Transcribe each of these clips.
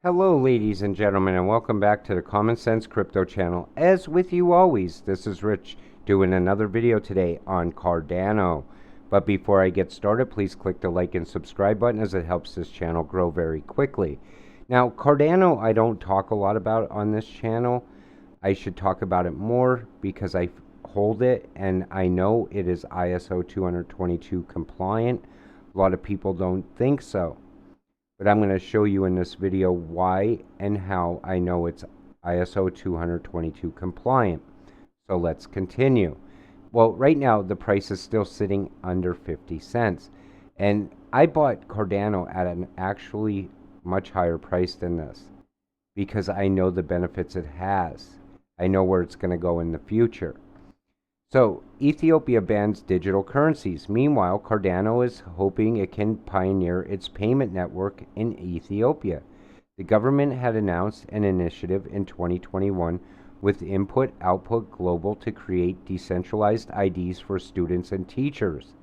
Hello, ladies and gentlemen, and welcome back to the Common Sense Crypto channel. As with you always, this is Rich doing another video today on Cardano. But before I get started, please click the like and subscribe button as it helps this channel grow very quickly. Now, Cardano, I don't talk a lot about on this channel. I should talk about it more because I hold it and I know it is ISO 222 compliant. A lot of people don't think so. But I'm going to show you in this video why and how I know it's ISO 222 compliant. So let's continue. Well, right now the price is still sitting under 50 cents. And I bought Cardano at an actually much higher price than this because I know the benefits it has. I know where it's going to go in the future. So, Ethiopia bans digital currencies. Meanwhile, Cardano is hoping it can pioneer its payment network in Ethiopia. The government had announced an initiative in 2021 with Input Output Global to create decentralized IDs for students and teachers.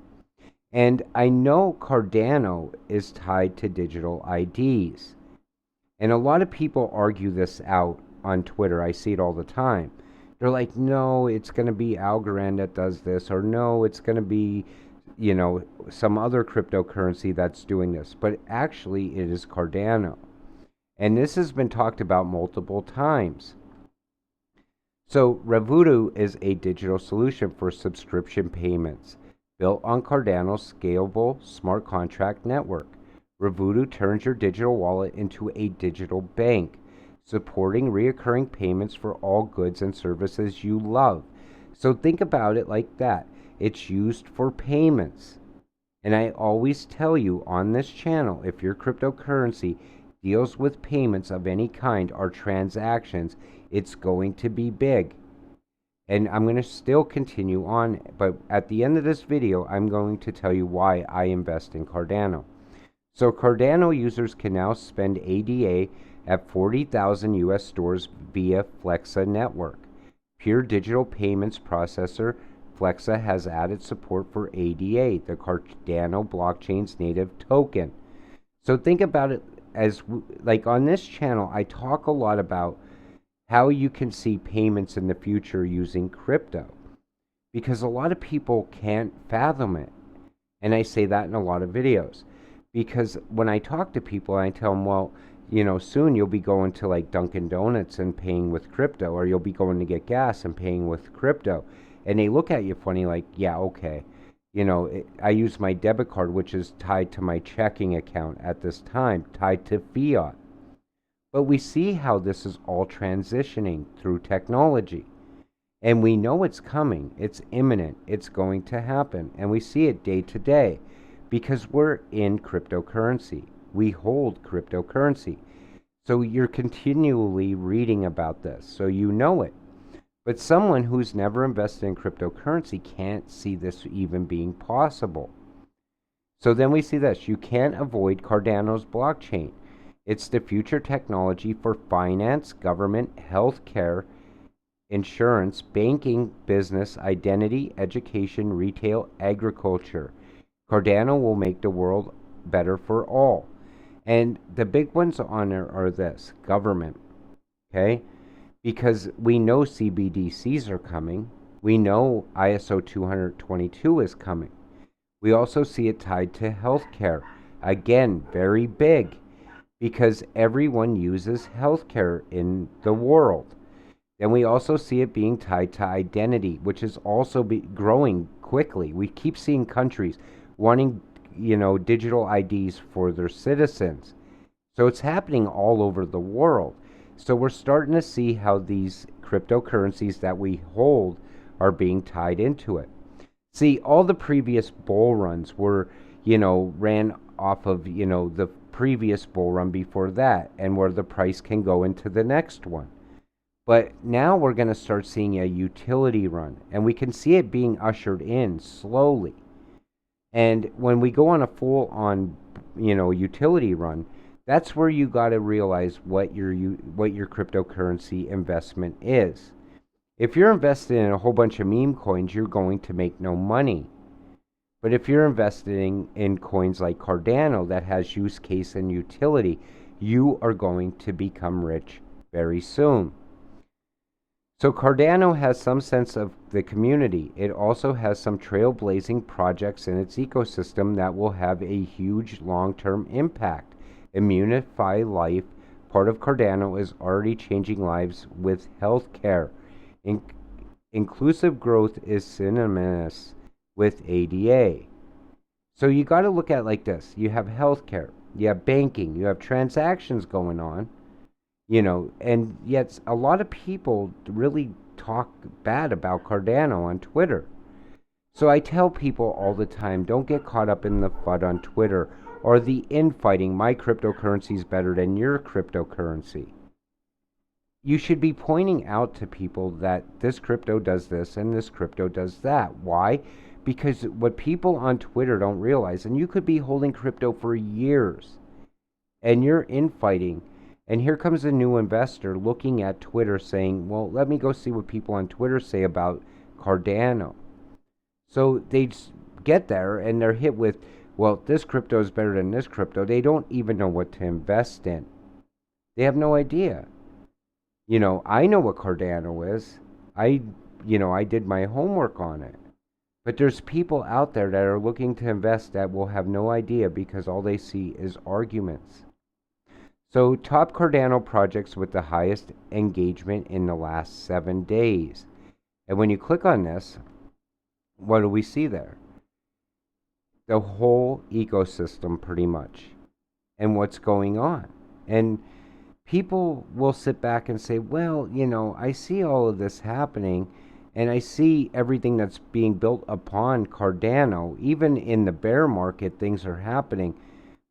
And I know Cardano is tied to digital IDs. And a lot of people argue this out on Twitter. I see it all the time. They're like, no, it's going to be Algorand that does this, or no, it's going to be, some other cryptocurrency that's doing this. But actually, it is Cardano. And this has been talked about multiple times. So, Revudu is a digital solution for subscription payments built on Cardano's scalable smart contract network. Revudu turns your digital wallet into a digital bank, supporting recurring payments for all goods and services you love. So think about it like that. It's used for payments. And I always tell you on this channel, if your cryptocurrency deals with payments of any kind or transactions, it's going to be big. And I'm going to still continue on, but at the end of this video, I'm going to tell you why I invest in Cardano. So Cardano users can now spend ADA at 40,000 US stores via Flexa network. Pure digital payments processor, Flexa has added support for ADA, the Cardano blockchain's native token. So think about it as like on this channel, I talk a lot about how you can see payments in the future using crypto, because a lot of people can't fathom it. And I say that in a lot of videos, because when I talk to people, I tell them, well, soon you'll be going to like Dunkin' Donuts and paying with crypto, or you'll be going to get gas and paying with crypto. And they look at you funny like, yeah, okay. I use my debit card, which is tied to my checking account at this time, tied to fiat. But we see how this is all transitioning through technology. And we know it's coming. It's imminent. It's going to happen. And we see it day to day because we're in cryptocurrency. We hold cryptocurrency. So you're continually reading about this, so you know it. But someone who's never invested in cryptocurrency can't see this even being possible. So then we see this. You can't avoid Cardano's blockchain. It's the future technology for finance, government, healthcare, insurance, banking, business, identity, education, retail, agriculture. Cardano will make the world better for all. And the big ones on there are this: government, okay? Because we know CBDCs are coming. We know ISO 222 is coming. We also see it tied to healthcare. Again, very big, because everyone uses healthcare in the world. Then we also see it being tied to identity, which is also growing quickly. We keep seeing countries wanting digital IDs for their citizens. So it's happening all over the world. So we're starting to see how these cryptocurrencies that we hold are being tied into it. See, all the previous bull runs were, ran off of, the previous bull run before that, and where the price can go into the next one. But now we're going to start seeing a utility run, and we can see it being ushered in slowly. And when we go on a full-on, utility run, that's where you got to realize what your cryptocurrency investment is. If you're invested in a whole bunch of meme coins, you're going to make no money. But if you're investing in coins like Cardano that has use case and utility, You are going to become rich very soon. So Cardano has some sense of the community. It also has some trailblazing projects in its ecosystem that will have a huge long-term impact. Immunify Life, part of Cardano, is already changing lives with healthcare. Inclusive growth is synonymous with ADA. So you got to look at it like this. You have healthcare, you have banking, you have transactions going on, and yet a lot of people really talk bad about Cardano on Twitter. So I tell people all the time, don't get caught up in the FUD on Twitter or the infighting, my cryptocurrency is better than your cryptocurrency. You should be pointing out to people that this crypto does this and this crypto does that. Why? Because what people on Twitter don't realize, and you could be holding crypto for years and you're infighting, and here comes a new investor looking at Twitter saying, well, let me go see what people on Twitter say about Cardano. So they get there and they're hit with, well, this crypto is better than this crypto. They don't even know what to invest in. They have no idea. I know what Cardano is. I did my homework on it. But there's people out there that are looking to invest that will have no idea because all they see is arguments. So top Cardano projects with the highest engagement in the last 7 days. And when you click on this, what do we see there? The whole ecosystem pretty much and what's going on. And people will sit back and say, well, I see all of this happening and I see everything that's being built upon Cardano. Even in the bear market, things are happening.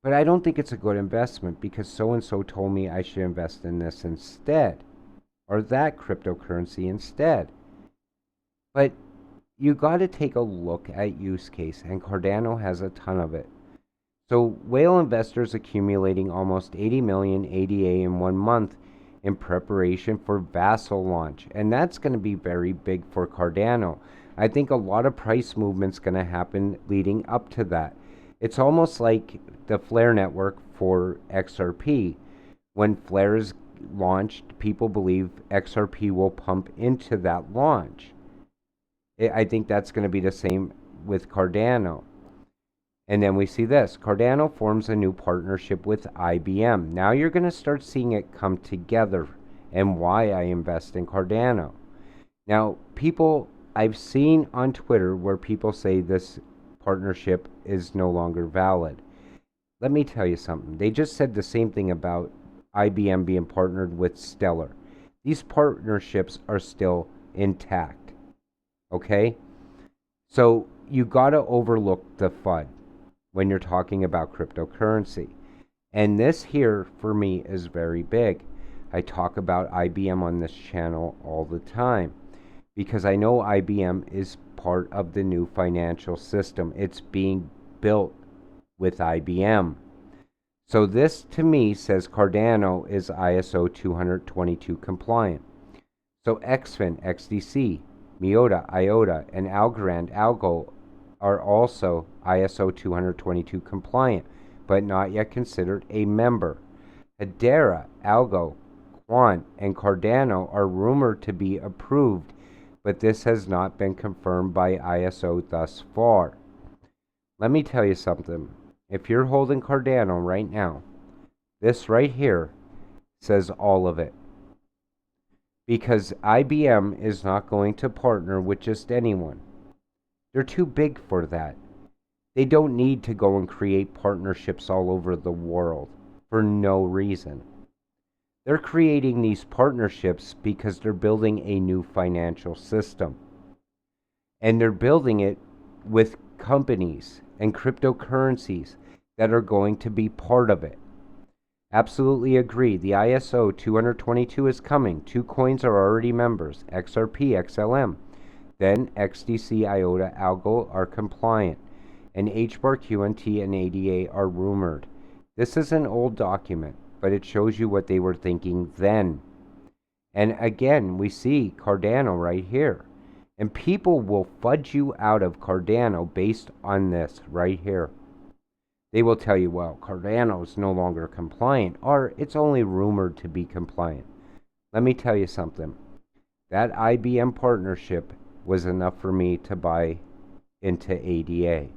But I don't think it's a good investment because so-and-so told me I should invest in this instead, or that cryptocurrency instead. But you got to take a look at use case, and Cardano has a ton of it. So whale investors accumulating almost 80 million ADA in 1 month in preparation for Vassal launch. And that's going to be very big for Cardano. I think a lot of price movement's going to happen leading up to that. It's almost like the Flare network for XRP. When Flare is launched, people believe XRP will pump into that launch. I think that's going to be the same with Cardano. And then we see this. Cardano forms a new partnership with IBM. Now you're going to start seeing it come together and why I invest in Cardano. Now, I've seen on Twitter where people say this partnership is no longer valid. Let me tell you something. They just said the same thing about IBM being partnered with Stellar. These partnerships are still intact. Okay? So you got to overlook the FUD when you're talking about cryptocurrency. And this here, for me, is very big. I talk about IBM on this channel all the time because I know IBM is part of the new financial system. It's being built with IBM. So this, to me, says Cardano is ISO 222 compliant. So XFIN, XDC, MIOTA, IOTA, and Algorand, Algo are also ISO 222 compliant, but not yet considered a member. Hedera, Algo, Quant, and Cardano are rumored to be approved, but this has not been confirmed by ISO thus far. Let me tell you something. If you're holding Cardano right now, this right here says all of it. Because IBM is not going to partner with just anyone. They're too big for that. They don't need to go and create partnerships all over the world for no reason. They're creating these partnerships because they're building a new financial system. And they're building it with companies and cryptocurrencies that are going to be part of it. Absolutely agree. The ISO 222 is coming. 2 coins are already members, XRP, XLM. Then XDC, IOTA, Algo are compliant. And HBAR, QNT, and ADA are rumored. This is an old document, but it shows you what they were thinking then. And again, we see Cardano right here. And people will fudge you out of Cardano based on this right here. They will tell you, well, Cardano is no longer compliant, or it's only rumored to be compliant. Let me tell you something. That IBM partnership was enough for me to buy into ADA.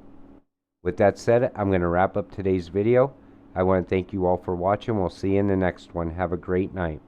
With that said, I'm going to wrap up today's video. I want to thank you all for watching. We'll see you in the next one. Have a great night.